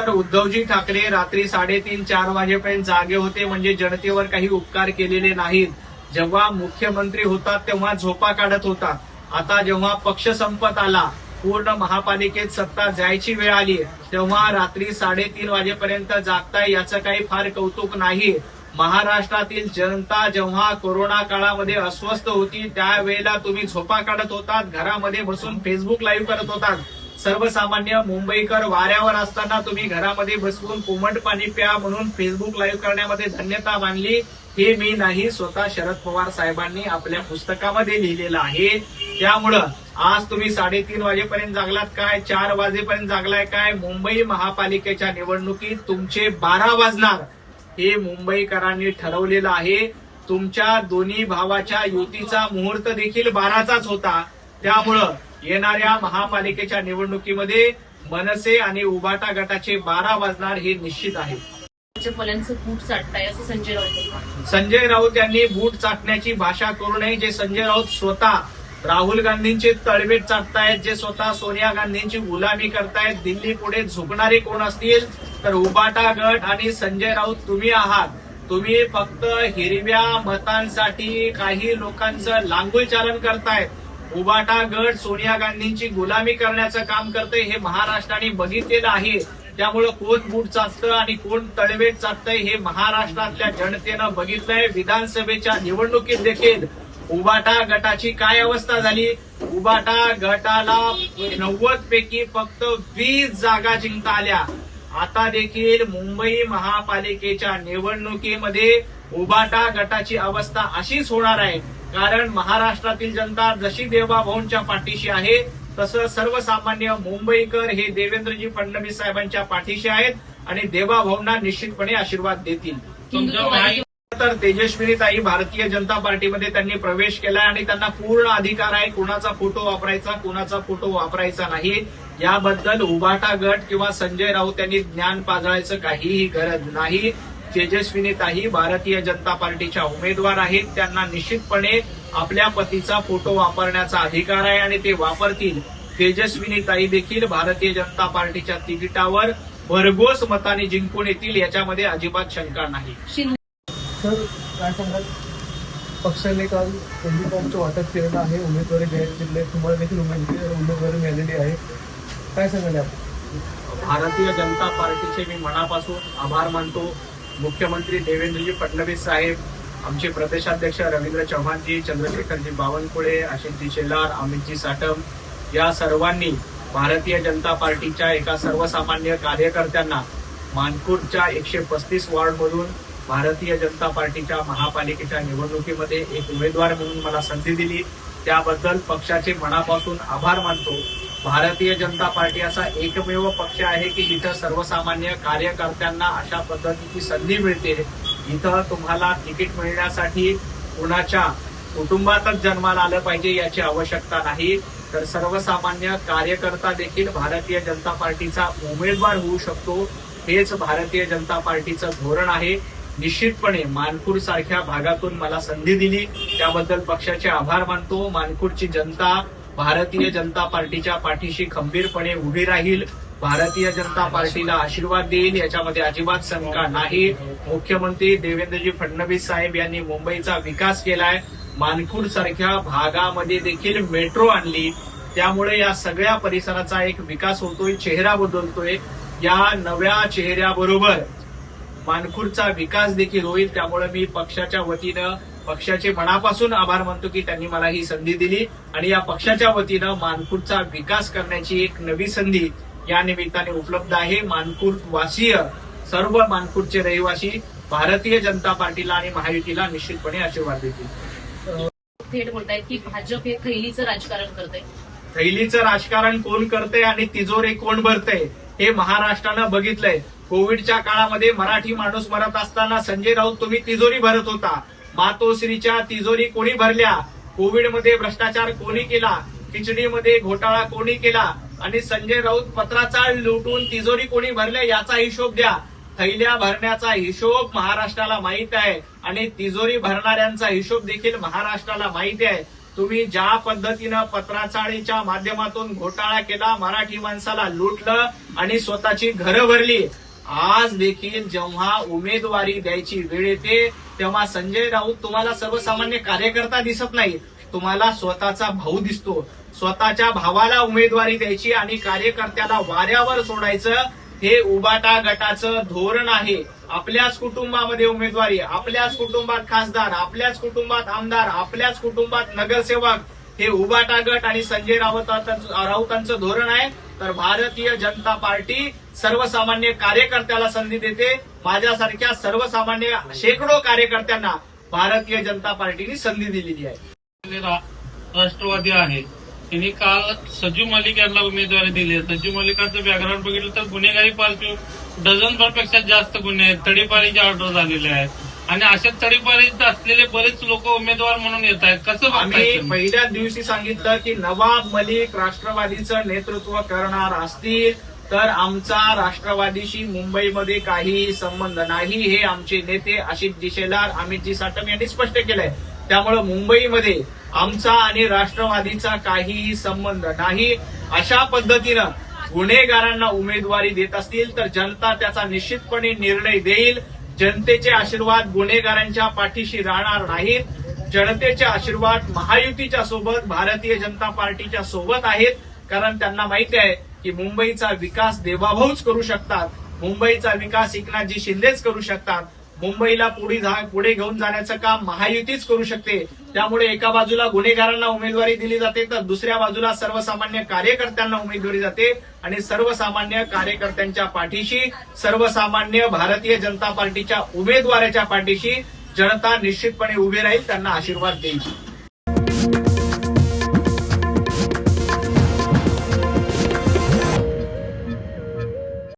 तर उद्धवजी ठाकरे रात्री 3:30-4 वाजेपर्यंत जागे होते म्हणजे जनतेवर काही उपकार केलेले नाहीत. जेव्हा मुख्यमंत्री होतात तेव्हा झोपा काढत होता. आता जेव्हा पक्ष संपत आला, पूर्ण महापालिकेत सत्ता जायची वेळ आली, तेव्हा रात्री 3:30 वाजेपर्यंत जागताय याचं काही फार कौतुक नाही. महाराष्ट्रातील जनता जेव्हा कोरोना काळामध्ये अस्वस्थ होती त्यावेळेला तुम्ही झोपा काढत होतात, घरामध्ये बसून फेसबुक लाईव्ह करत होतात. सर्वसामान्य मुंबईकर वाऱ्यावर असताना तुम्ही घरामध्ये बसवून कोमट पाणी प्या म्हणून फेसबुक लाईव्ह करण्यामध्ये धन्यता मानली. हे मी नाही, स्वतः शरद पवार साहेबांनी आपल्या पुस्तकामध्ये लिहिलेलं आहे. त्यामुळं आज तुम्ही 3:30 वाजेपर्यंत जागलात काय, 4 वाजेपर्यंत जागलाय काय, मुंबई महापालिकेच्या निवडणुकीत तुमचे 12 वाजणार हे मुंबईकरांनी ठरवलेलं आहे. तुमच्या दोन्ही भावाच्या युतीचा मुहूर्त देखील 12चाच होता. त्यामुळं येणाऱ्या महापालिकेच्या निवडणुकीमध्ये मनसे आणि उबाटा गटाचे 12 वाजणार हे निश्चित आहे. राज्यपालांचं बूट चाटताय असं संजय राऊत. संजय राऊत यांनी बूट चाटण्याची भाषा करू नये. जे संजय राऊत स्वतः राहुल गांधींचे तळवेट चाटतायत, जे स्वतः सोनिया गांधींची गुलामी करतायत, दिल्ली पुढे झुकणारे कोण असतील तर उबाटा गट आणि संजय राऊत तुम्ही आहात. तुम्ही फक्त हिरव्या मतांसाठी काही लोकांचं लांगुल चालन करतायत. उबाटा गट सोनिया गांधींची गुलामी करण्याचं काम करतंय हे महाराष्ट्राने बघितलेलं आहे. त्यामुळं कोण बूट चाटतं आणि कोण तळवेट चाटतंय हे महाराष्ट्रातल्या जनतेनं बघितलंय. विधानसभेच्या निवडणुकीत देखील उबाटा गटाची काय अवस्था झाली. उबाटा गटाला 90 पैकी फक्त 20 जागा जिंकता आल्या. आता देखील मुंबई महापालिकेच्या निवडणुकीमध्ये उबाटा गटाची अवस्था अशीच होणार आहे. कारण महाराष्ट्रातील जनता जशी देवाभाऊंच्या पाठीशी आहे तसं सर्वसामान्य मुंबईकर हे देवेंद्रजी फडणवीस साहेबांच्या पाठीशी आहेत आणि देवाभाऊंना निश्चितपणे आशीर्वाद देतील. तर तेजस्विनीताई भारतीय जनता पार्टीमध्ये त्यांनी प्रवेश केलाय आणि त्यांना पूर्ण अधिकार आहे कुणाचा फोटो वापरायचा, कुणाचा फोटो वापरायचा नाही. याबद्दल उबाटा गट किंवा संजय राऊत यांनी ज्ञान पाजळायचं काहीही गरज नाही. तेजस्विनीताई भारतीय जनता पार्टीच्या उमेदवार आहेत. त्यांना निश्चितपणे आपल्या पतीचा फोटो वापरण्याचा अधिकार आहे आणि ते वापरतील. तेजस्विनीताई देखील भारतीय जनता पार्टीच्या तिकिटावर भरघोस मताने जिंकून येतील, याच्यामध्ये अजिबात शंका नाही. सर काय सांगाल, पक्षाने काल फॉर्मचं वाटप केलेलं आहे, उमेदवारी जाहीर केलेली आहे, तुम्हाला देखील उमेदवारी मिळालेली आहे, काय सांगाल आपण? भारतीय जनता पार्टीचे मी मनापासून आभार मानतो. मुख्यमंत्री देवेंद्रजी फडणवीस साहेब, आमचे प्रदेशाध्यक्ष रवींद्र चव्हाणजी, चंद्रशेखरजी बावनकुळे, आशिषजी शेलार, अमितजी साटम या सर्वांनी भारतीय जनता पार्टीच्या एका सर्वसामान्य कार्यकर्त्यांना मानपूरच्या 135 वॉर्डमधून भारतीय जनता पार्टीच्या महापालिकेच्या निवडणुकीमध्ये एक उमेदवार म्हणून मला संधी दिली. त्याबद्दल पक्षाचे मनापासून आभार मानतो. भारतीय जनता पार्टी असा एकमेव पक्ष आहे की जिथं सर्वसामान्य कार्यकर्त्यांना अशा पद्धतीची संधी मिळते. इथं तुम्हाला तिकीट मिळण्यासाठी कुणाच्या कुटुंबातच जन्माला आलं पाहिजे याची आवश्यकता नाही, तर सर्वसामान्य कार्यकर्ता देखील भारतीय जनता पार्टीचा उमेदवार होऊ शकतो. हेच भारतीय जनता पार्टीचं धोरण आहे. निश्चितपणे मानपूर सारख्या भागातून मला संधी दिली त्याबद्दल पक्षाचे आभार मानतो. मानपूरची जनता भारतीय जनता पार्टीच्या पाठीशी खंबीरपणे उभी राहील, भारतीय जनता पार्टीला आशीर्वाद देईल, याच्यामध्ये अजिबात शंका नाही. मुख्यमंत्री देवेंद्रजी फडणवीस साहेब यांनी मुंबईचा विकास केलाय. मानपूर सारख्या भागामध्ये देखील मेट्रो आणली. त्यामुळे या सगळ्या परिसराचा एक विकास होतोय, चेहरा बदलतोय. या नव्या चेहऱ्याबरोबर मानपूरचा विकास देखील होईल. त्यामुळे मी पक्षाच्या वतीनं पक्षाचे मनापासून आभार मानतो की त्यांनी मला ही संधी दिली आणि या पक्षाच्या वतीनं मानपूरचा विकास करण्याची एक नवी संधी या निमित्ताने उपलब्ध आहे. मानपूर वासीय, सर्व मानपूरचे रहिवासी भारतीय जनता पार्टीला आणि महायुतीला निश्चितपणे आशीर्वाद देतील. थेट बोलतायत की भाजप हे थैलीचं राजकारण करतंय. थैलीचं राजकारण कोण करतंय आणि तिजोरी कोण भरतंय हे महाराष्ट्रानं बघितलंय. कोविडच्या काळामध्ये मराठी माणूस मरत असताना संजय राऊत तुम्ही तिजोरी भरत होता. मातोश्रीच्या तिजोरी कोणी भरल्या, कोविडमध्ये भ्रष्टाचार कोणी केला, खिचडीमध्ये घोटाळा कोणी केला आणि संजय राऊत पत्राचाळ लुटून तिजोरी कोणी भरल्या याचा हिशोब द्या. थैल्या भरण्याचा हिशोब महाराष्ट्राला माहित आहे आणि तिजोरी भरणाऱ्यांचा हिशोब देखील महाराष्ट्राला माहिती आहे. तुम्ही ज्या पद्धतीनं पत्राचाळीच्या माध्यमातून घोटाळा केला, मराठी माणसाला लुटलं आणि स्वतःची घरं भरली, आज देखील जेव्हा उमेदवारी द्यायची वेळ येते तेव्हा संजय राऊत तुम्हाला सर्वसामान्य कार्यकर्ता दिसत नाही, तुम्हाला स्वतःचा भाऊ दिसतो. स्वतःच्या भावाला उमेदवारी द्यायची आणि कार्यकर्त्याला वाऱ्यावर सोडायचं, हे उबाटा गटाचं धोरण आहे. आपल्याच कुटुंबामध्ये उमेदवारी, आपल्याच कुटुंबात खासदार, आपल्याच कुटुंबात आमदार, आपल्याच कुटुंबात नगरसेवक, हे उबाटा गट आणि संजय राऊतांचं धोरण आहे. तर भारतीय जनता पार्टी सर्वसामान्य कार्यकर्त्याला संधी देते. माझ्यासारख्या सर्वसामान्य शेकडो कार्यकर्त्यांना भारतीय जनता पार्टीने संधी दिलेली आहे. राष्ट्रवादी आहे, त्यांनी काल सजू मलिक यांना उमेदवारी दिली आहे. सजू मलिकांचं बॅकग्राऊंड बघितलं तर गुन्हेगारी पार्श्व डझनभरपेक्षा जास्त गुन्हे आहेत, तडीपारीचे ऑर्डर झालेले आहेत आणि अशा तडीपारीत असलेले बरेच लोक उमेदवार म्हणून येत आहेत. कसं आम्ही पहिल्याच दिवशी सांगितलं की नवाब मलिक राष्ट्रवादीचं नेतृत्व करणार असतील तर आमचा राष्ट्रवादीशी मुंबईमध्ये काहीही संबंध नाही, हे आमचे नेते आशिषजी शेलार, अमितजी साटम यांनी स्पष्ट केलंय. त्यामुळे मुंबईमध्ये आमचा आणि राष्ट्रवादीचा काहीही संबंध नाही. अशा पद्धतीनं गुन्हेगारांना उमेदवारी देत असतील तर जनता त्याचा निश्चितपणे निर्णय देईल. जनतेचे आशीर्वाद गुन्हेगारांच्या पाठीशी राहणार नाहीत. जनतेचे आशीर्वाद महायुतीच्या सोबत, भारतीय जनता पार्टीच्या सोबत आहेत. कारण त्यांना माहिती आहे की मुंबईचा विकास देवाभाऊच करू शकतात, मुंबईचा विकास एकनाथजी शिंदेच करू शकतात, मुंबईला पुढे घेऊन जाण्याचं काम महायुतीच करू शकते. त्यामुळे एका बाजूला गुन्हेगारांना उमेदवारी दिली जाते तर दुसऱ्या बाजूला सर्वसामान्य कार्यकर्त्यांना उमेदवारी जाते आणि सर्वसामान्य कार्यकर्त्यांच्या पाठीशी, सर्वसामान्य भारतीय जनता पार्टीच्या उमेदवाराच्या पाठीशी जनता निश्चितपणे उभी राहील, त्यांना आशीर्वाद देईल.